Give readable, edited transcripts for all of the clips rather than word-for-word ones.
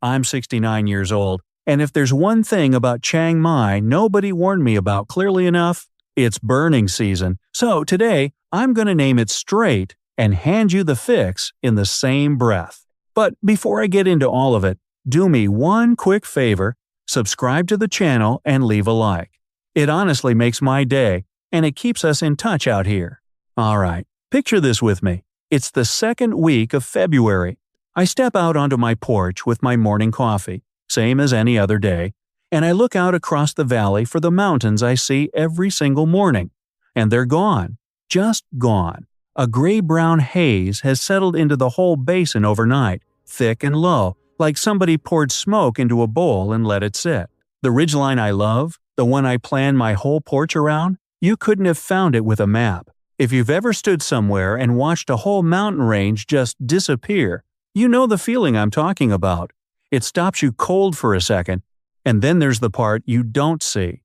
I'm 69 years old, and if there's one thing about Chiang Mai nobody warned me about clearly enough, it's burning season. So today, I'm going to name it straight and hand you the fix in the same breath. But before I get into all of it, do me one quick favor, subscribe to the channel and leave a like. It honestly makes my day, and it keeps us in touch out here. Alright, picture this with me. It's the second week of February. I step out onto my porch with my morning coffee, same as any other day, and I look out across the valley for the mountains I see every single morning. And they're gone. Just gone. A gray-brown haze has settled into the whole basin overnight, thick and low, like somebody poured smoke into a bowl and let it sit. The ridgeline I love, the one I plan my whole porch around, you couldn't have found it with a map. If you've ever stood somewhere and watched a whole mountain range just disappear, you know the feeling I'm talking about. It stops you cold for a second, and then there's the part you don't see.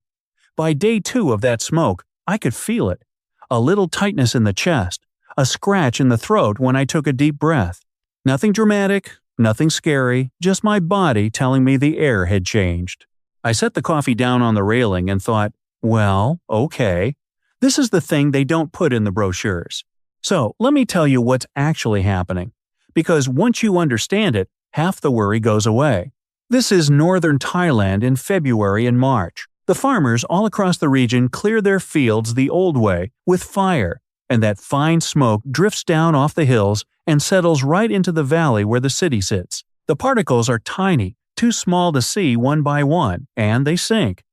By day 2 of that smoke, I could feel it. A little tightness in the chest, a scratch in the throat when I took a deep breath. Nothing dramatic, nothing scary, just my body telling me the air had changed. I set the coffee down on the railing and thought, well, okay. This is the thing they don't put in the brochures. So let me tell you what's actually happening. Because once you understand it, half the worry goes away. This is northern Thailand in February and March. The farmers all across the region clear their fields the old way, with fire, and that fine smoke drifts down off the hills and settles right into the valley where the city sits. The particles are tiny, too small to see one by one, and they sink.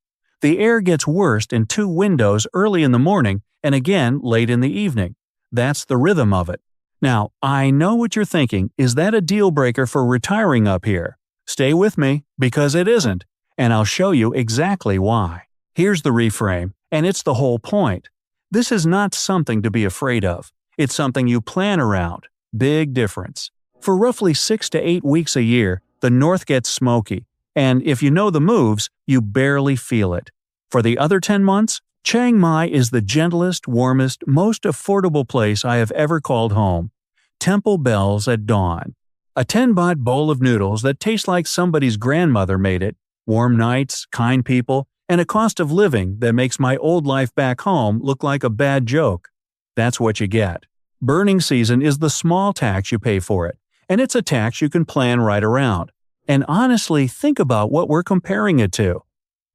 The air gets worse in 2 windows early in the morning and again late in the evening. That's the rhythm of it. Now, I know what you're thinking, is that a deal breaker for retiring up here? Stay with me, because it isn't, and I'll show you exactly why. Here's the reframe, and it's the whole point. This is not something to be afraid of. It's something you plan around. Big difference. For roughly 6 to 8 weeks a year, the north gets smoky, and if you know the moves, you barely feel it. For the other 10 months, Chiang Mai is the gentlest, warmest, most affordable place I have ever called home. Temple bells at dawn. A 10-baht bowl of noodles that tastes like somebody's grandmother made it, warm nights, kind people, and a cost of living that makes my old life back home look like a bad joke. That's what you get. Burning season is the small tax you pay for it, and it's a tax you can plan right around. And honestly, think about what we're comparing it to.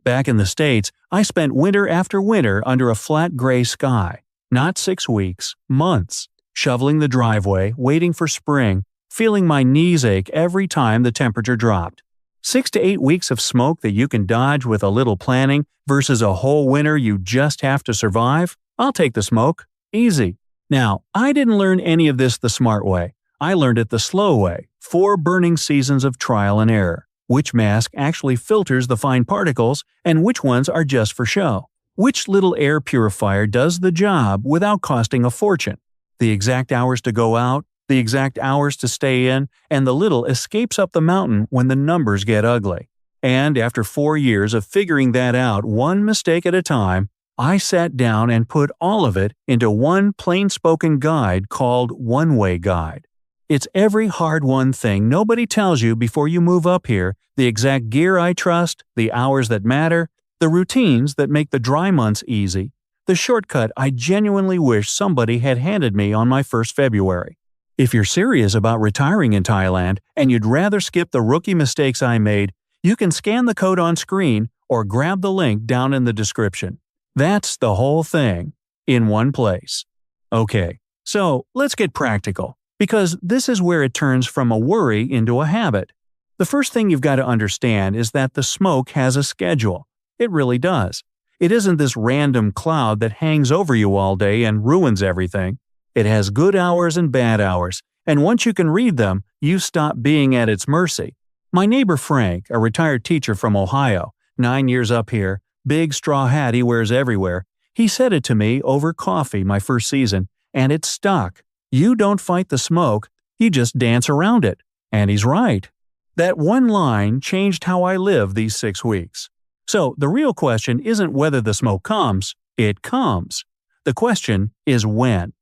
Back in the States, I spent winter after winter under a flat gray sky. Not 6 weeks, months. Shoveling the driveway, waiting for spring, feeling my knees ache every time the temperature dropped. 6 to 8 weeks of smoke that you can dodge with a little planning versus a whole winter you just have to survive? I'll take the smoke. Easy. Now, I didn't learn any of this the smart way. I learned it the slow way. 4 burning seasons of trial and error. Which mask actually filters the fine particles and which ones are just for show. Which little air purifier does the job without costing a fortune. The exact hours to go out, the exact hours to stay in, and the little escapes up the mountain when the numbers get ugly. And after 4 years of figuring that out one mistake at a time, I sat down and put all of it into one plain-spoken guide called One Way Guide. It's every hard-won thing nobody tells you before you move up here, the exact gear I trust, the hours that matter, the routines that make the dry months easy, the shortcut I genuinely wish somebody had handed me on my first February. If you're serious about retiring in Thailand and you'd rather skip the rookie mistakes I made, you can scan the code on screen or grab the link down in the description. That's the whole thing, in one place. Okay, so let's get practical, because this is where it turns from a worry into a habit. The first thing you've got to understand is that the smoke has a schedule. It really does. It isn't this random cloud that hangs over you all day and ruins everything. It has good hours and bad hours, and once you can read them, you stop being at its mercy. My neighbor Frank, a retired teacher from Ohio, 9 years up here, big straw hat he wears everywhere, he said it to me over coffee my first season, and it stuck. You don't fight the smoke, you just dance around it. And he's right. That one line changed how I live these 6 weeks. So the real question isn't whether the smoke comes, it comes. The question is when.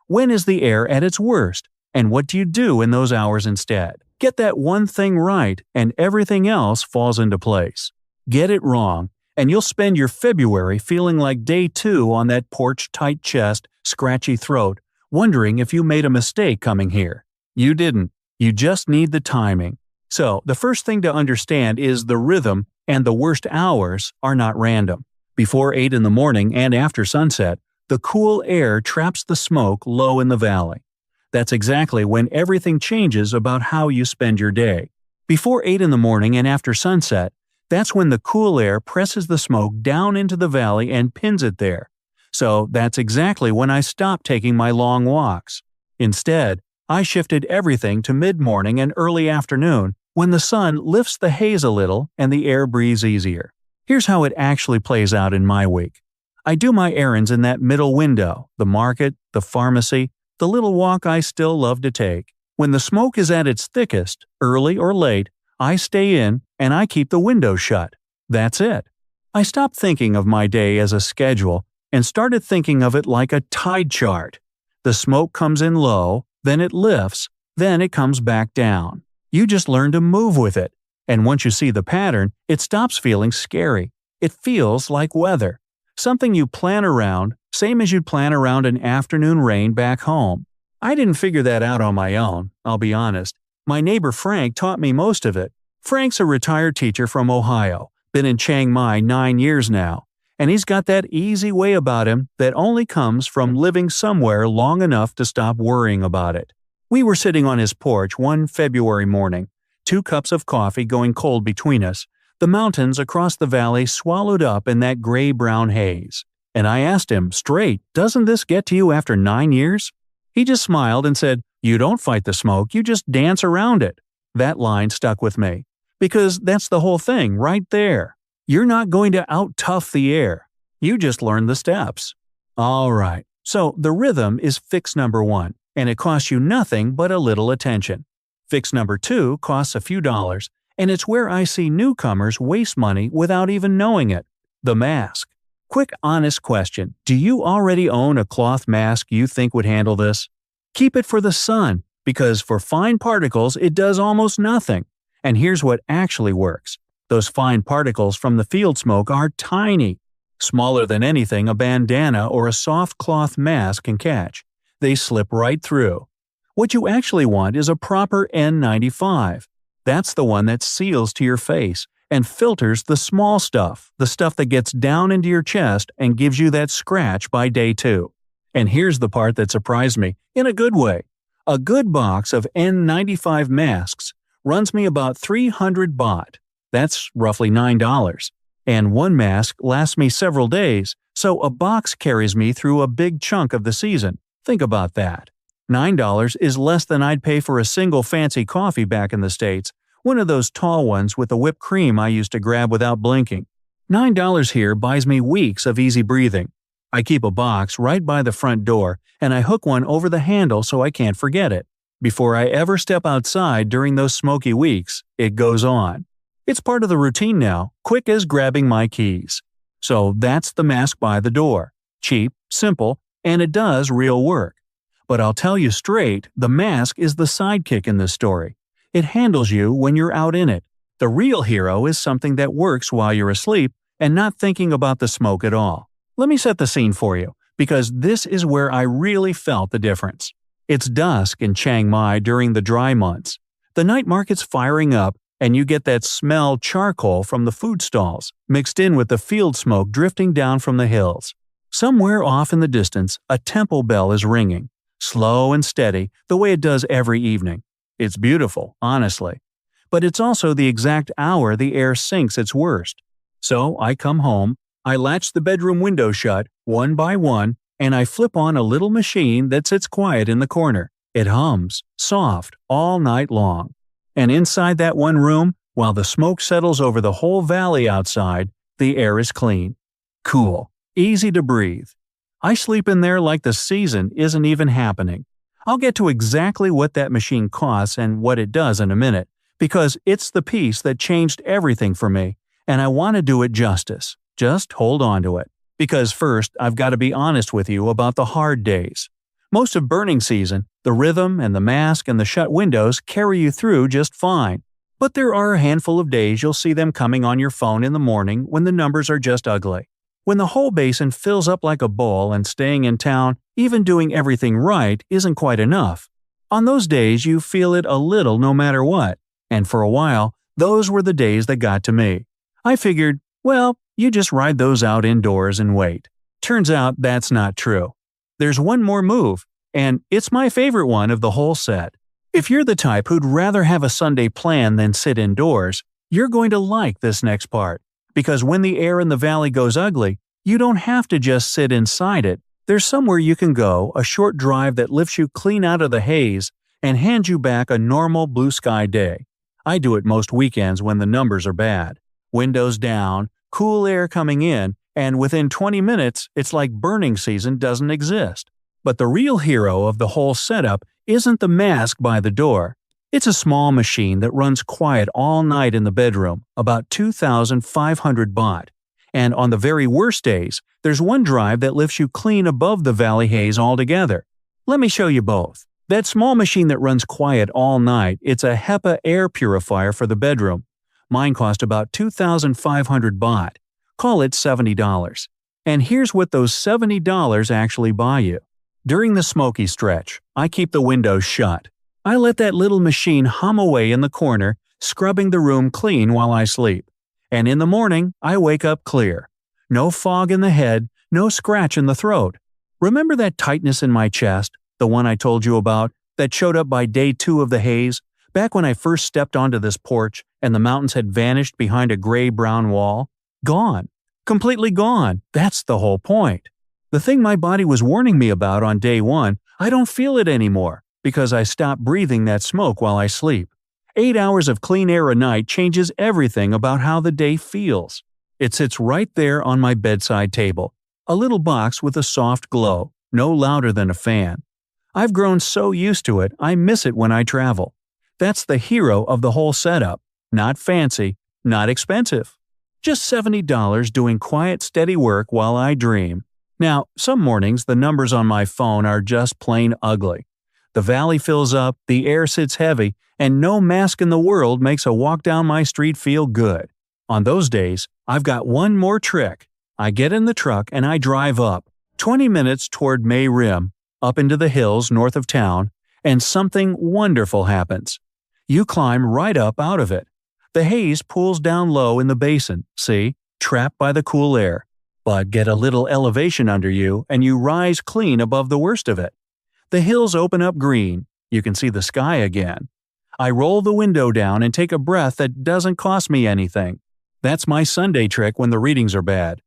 When is the air at its worst, and what do you do in those hours instead? Get that one thing right, and everything else falls into place. Get it wrong, and you'll spend your February feeling like day 2 on that porch, tight chest, scratchy throat, wondering if you made a mistake coming here. You didn't. You just need the timing. So, the first thing to understand is the rhythm and the worst hours are not random. Before 8 in the morning and after sunset, the cool air traps the smoke low in the valley. That's exactly when everything changes about how you spend your day. Before 8 in the morning and after sunset, that's when the cool air presses the smoke down into the valley and pins it there. So that's exactly when I stopped taking my long walks. Instead, I shifted everything to mid-morning and early afternoon when the sun lifts the haze a little and the air breathes easier. Here's how it actually plays out in my week. I do my errands in that middle window, the market, the pharmacy, the little walk I still love to take. When the smoke is at its thickest, early or late, I stay in and I keep the window shut. That's it. I stopped thinking of my day as a schedule and started thinking of it like a tide chart. The smoke comes in low, then it lifts, then it comes back down. You just learn to move with it. And once you see the pattern, it stops feeling scary. It feels like weather. Something you plan around, same as you'd plan around an afternoon rain back home. I didn't figure that out on my own, I'll be honest. My neighbor Frank taught me most of it. Frank's a retired teacher from Ohio, been in Chiang Mai 9 years now, and he's got that easy way about him that only comes from living somewhere long enough to stop worrying about it. We were sitting on his porch one February morning, 2 cups of coffee going cold between us, the mountains across the valley swallowed up in that gray-brown haze. And I asked him, straight, doesn't this get to you after 9 years? He just smiled and said, you don't fight the smoke, you just dance around it. That line stuck with me. Because that's the whole thing, right there. You're not going to out-tough the air. You just learn the steps. Alright, so the rhythm is fix number 1, and it costs you nothing but a little attention. Fix number 2 costs a few dollars, and it's where I see newcomers waste money without even knowing it. The mask. Quick honest question, do you already own a cloth mask you think would handle this? Keep it for the sun, because for fine particles it does almost nothing. And here's what actually works. Those fine particles from the field smoke are tiny, smaller than anything a bandana or a soft cloth mask can catch. They slip right through. What you actually want is a proper N95. That's the one that seals to your face and filters the small stuff, the stuff that gets down into your chest and gives you that scratch by day 2. And here's the part that surprised me, in a good way. A good box of N95 masks runs me about 300 baht. That's roughly $9. And one mask lasts me several days, so a box carries me through a big chunk of the season. Think about that. $9 is less than I'd pay for a single fancy coffee back in the States, one of those tall ones with the whipped cream I used to grab without blinking. $9 here buys me weeks of easy breathing. I keep a box right by the front door, and I hook one over the handle so I can't forget it. Before I ever step outside during those smoky weeks, it goes on. It's part of the routine now, quick as grabbing my keys. So that's the mask by the door. Cheap, simple, and it does real work. But I'll tell you straight, the mask is the sidekick in this story. It handles you when you're out in it. The real hero is something that works while you're asleep and not thinking about the smoke at all. Let me set the scene for you, because this is where I really felt the difference. It's dusk in Chiang Mai during the dry months. The night market's firing up, and you get that smell charcoal from the food stalls, mixed in with the field smoke drifting down from the hills. Somewhere off in the distance, a temple bell is ringing, slow and steady, the way it does every evening. It's beautiful, honestly. But it's also the exact hour the air sinks its worst. So I come home, I latch the bedroom window shut, one by one, and I flip on a little machine that sits quiet in the corner. It hums, soft, all night long. And inside that one room, while the smoke settles over the whole valley outside, the air is clean, cool, easy to breathe. I sleep in there like the season isn't even happening. I'll get to exactly what that machine costs and what it does in a minute, because it's the piece that changed everything for me, and I want to do it justice. Just hold on to it. Because first, I've got to be honest with you about the hard days. Most of burning season, the rhythm and the mask and the shut windows carry you through just fine. But there are a handful of days you'll see them coming on your phone in the morning when the numbers are just ugly. When the whole basin fills up like a bowl and staying in town, even doing everything right, isn't quite enough. On those days you feel it a little no matter what, and for a while, those were the days that got to me. I figured, well, you just ride those out indoors and wait. Turns out that's not true. There's one more move, and it's my favorite one of the whole set. If you're the type who'd rather have a Sunday plan than sit indoors, you're going to like this next part. Because when the air in the valley goes ugly, you don't have to just sit inside it. There's somewhere you can go, a short drive that lifts you clean out of the haze and hands you back a normal blue sky day. I do it most weekends when the numbers are bad. Windows down, cool air coming in, and within 20 minutes, it's like burning season doesn't exist. But the real hero of the whole setup isn't the mask by the door. It's a small machine that runs quiet all night in the bedroom, about 2,500 baht. And on the very worst days, there's one drive that lifts you clean above the valley haze altogether. Let me show you both. That small machine that runs quiet all night, it's a HEPA air purifier for the bedroom. Mine cost about 2,500 baht. Call it $70. And here's what those $70 actually buy you. During the smoky stretch, I keep the windows shut. I let that little machine hum away in the corner, scrubbing the room clean while I sleep. And in the morning, I wake up clear. No fog in the head, no scratch in the throat. Remember that tightness in my chest, the one I told you about, that showed up by day 2 of the haze, back when I first stepped onto this porch and the mountains had vanished behind a gray-brown wall? Gone. Completely gone. That's the whole point. The thing my body was warning me about on day 1, I don't feel it anymore, because I stopped breathing that smoke while I sleep. 8 hours of clean air a night changes everything about how the day feels. It sits right there on my bedside table, a little box with a soft glow, no louder than a fan. I've grown so used to it, I miss it when I travel. That's the hero of the whole setup. Not fancy, not expensive. Just $70 doing quiet, steady work while I dream. Now, some mornings the numbers on my phone are just plain ugly. The valley fills up, the air sits heavy, and no mask in the world makes a walk down my street feel good. On those days, I've got one more trick. I get in the truck and I drive up, 20 minutes toward Mae Rim, up into the hills north of town, and something wonderful happens. You climb right up out of it. The haze pools down low in the basin, see, trapped by the cool air. But get a little elevation under you and you rise clean above the worst of it. The hills open up green. You can see the sky again. I roll the window down and take a breath that doesn't cost me anything. That's my Sunday trick when the readings are bad.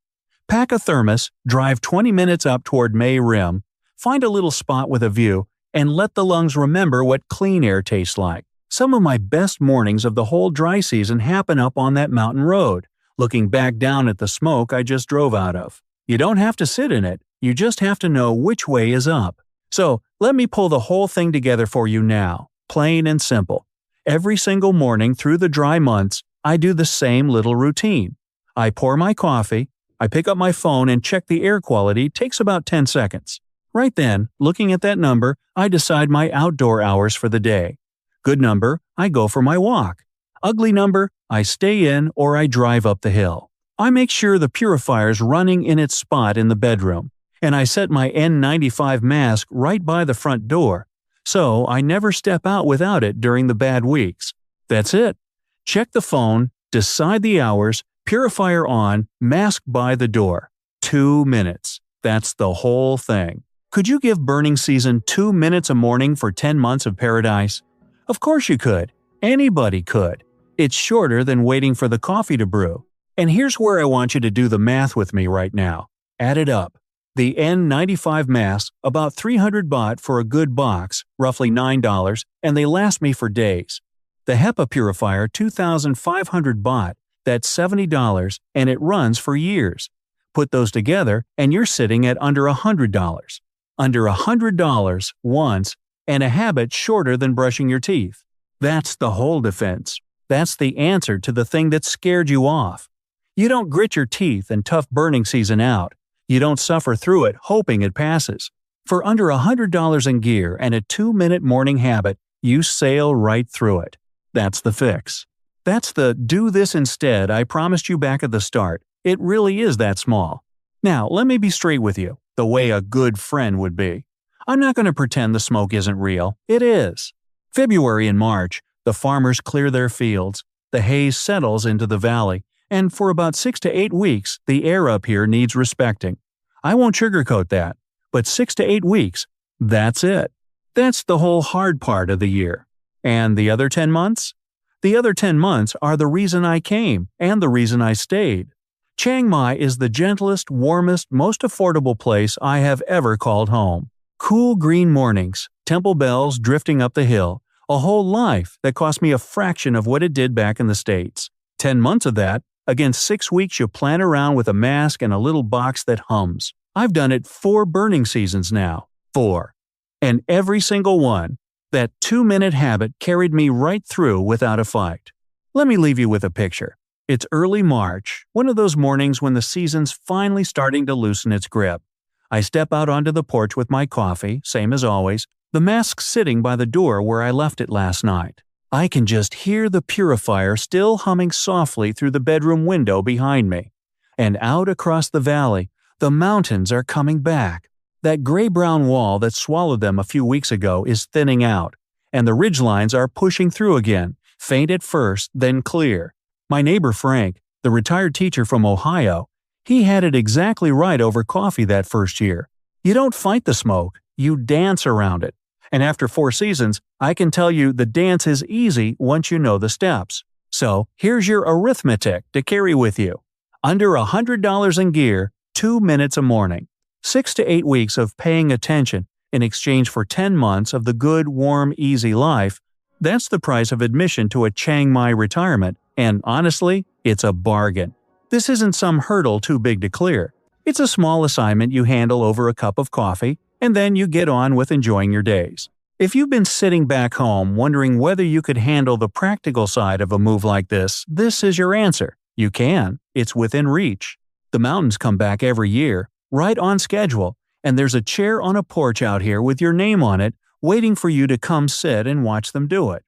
Pack a thermos, drive 20 minutes up toward Mae Rim, find a little spot with a view, and let the lungs remember what clean air tastes like. Some of my best mornings of the whole dry season happen up on that mountain road, looking back down at the smoke I just drove out of. You don't have to sit in it, you just have to know which way is up. So, let me pull the whole thing together for you now, plain and simple. Every single morning through the dry months, I do the same little routine. I pour my coffee, I pick up my phone and check the air quality, takes about 10 seconds. Right then, looking at that number, I decide my outdoor hours for the day. Good number, I go for my walk. Ugly number, I stay in or I drive up the hill. I make sure the purifier's running in its spot in the bedroom, and I set my N95 mask right by the front door, so I never step out without it during the bad weeks. That's it. Check the phone, decide the hours, purifier on, mask by the door. 2 minutes. That's the whole thing. Could you give burning season 2 minutes a morning for 10 months of paradise? Of course you could. Anybody could. It's shorter than waiting for the coffee to brew. And here's where I want you to do the math with me right now. Add it up. The N95 masks, about 300 baht for a good box, roughly $9, and they last me for days. The HEPA purifier, 2,500 baht, that's $70, and it runs for years. Put those together, and you're sitting at under $100. Under $100 once, and a habit shorter than brushing your teeth. That's the whole defense. That's the answer to the thing that scared you off. You don't grit your teeth and tough burning season out. You don't suffer through it hoping it passes. For under $100 in gear and a 2-minute morning habit, you sail right through it. That's the fix. That's the do this instead I promised you back at the start. It really is that small. Now, let me be straight with you, the way a good friend would be. I'm not going to pretend the smoke isn't real. It is. February and March, the farmers clear their fields, the haze settles into the valley, and for about 6 to 8 weeks, the air up here needs respecting. I won't sugarcoat that, but 6 to 8 weeks, that's it. That's the whole hard part of the year. And the other 10 months? The other 10 months are the reason I came and the reason I stayed. Chiang Mai is the gentlest, warmest, most affordable place I have ever called home. Cool green mornings, temple bells drifting up the hill, a whole life that cost me a fraction of what it did back in the States. 10 months of that, against 6 weeks you plan around with a mask and a little box that hums. I've done it 4 burning seasons now. 4. And every single one, that 2-minute habit carried me right through without a fight. Let me leave you with a picture. It's early March, one of those mornings when the season's finally starting to loosen its grip. I step out onto the porch with my coffee, same as always, the mask sitting by the door where I left it last night. I can just hear the purifier still humming softly through the bedroom window behind me. And out across the valley, the mountains are coming back. That gray-brown wall that swallowed them a few weeks ago is thinning out, and the ridgelines are pushing through again, faint at first, then clear. My neighbor Frank, the retired teacher from Ohio, he had it exactly right over coffee that first year. You don't fight the smoke, you dance around it. And after 4 seasons, I can tell you the dance is easy once you know the steps. So here's your arithmetic to carry with you. Under $100 in gear, 2 minutes a morning. 6 to 8 weeks of paying attention in exchange for 10 months of the good, warm, easy life. That's the price of admission to a Chiang Mai retirement, and honestly, it's a bargain. This isn't some hurdle too big to clear. It's a small assignment you handle over a cup of coffee, and then you get on with enjoying your days. If you've been sitting back home wondering whether you could handle the practical side of a move like this is your answer. You can. It's within reach. The mountains come back every year, right on schedule, and there's a chair on a porch out here with your name on it, waiting for you to come sit and watch them do it.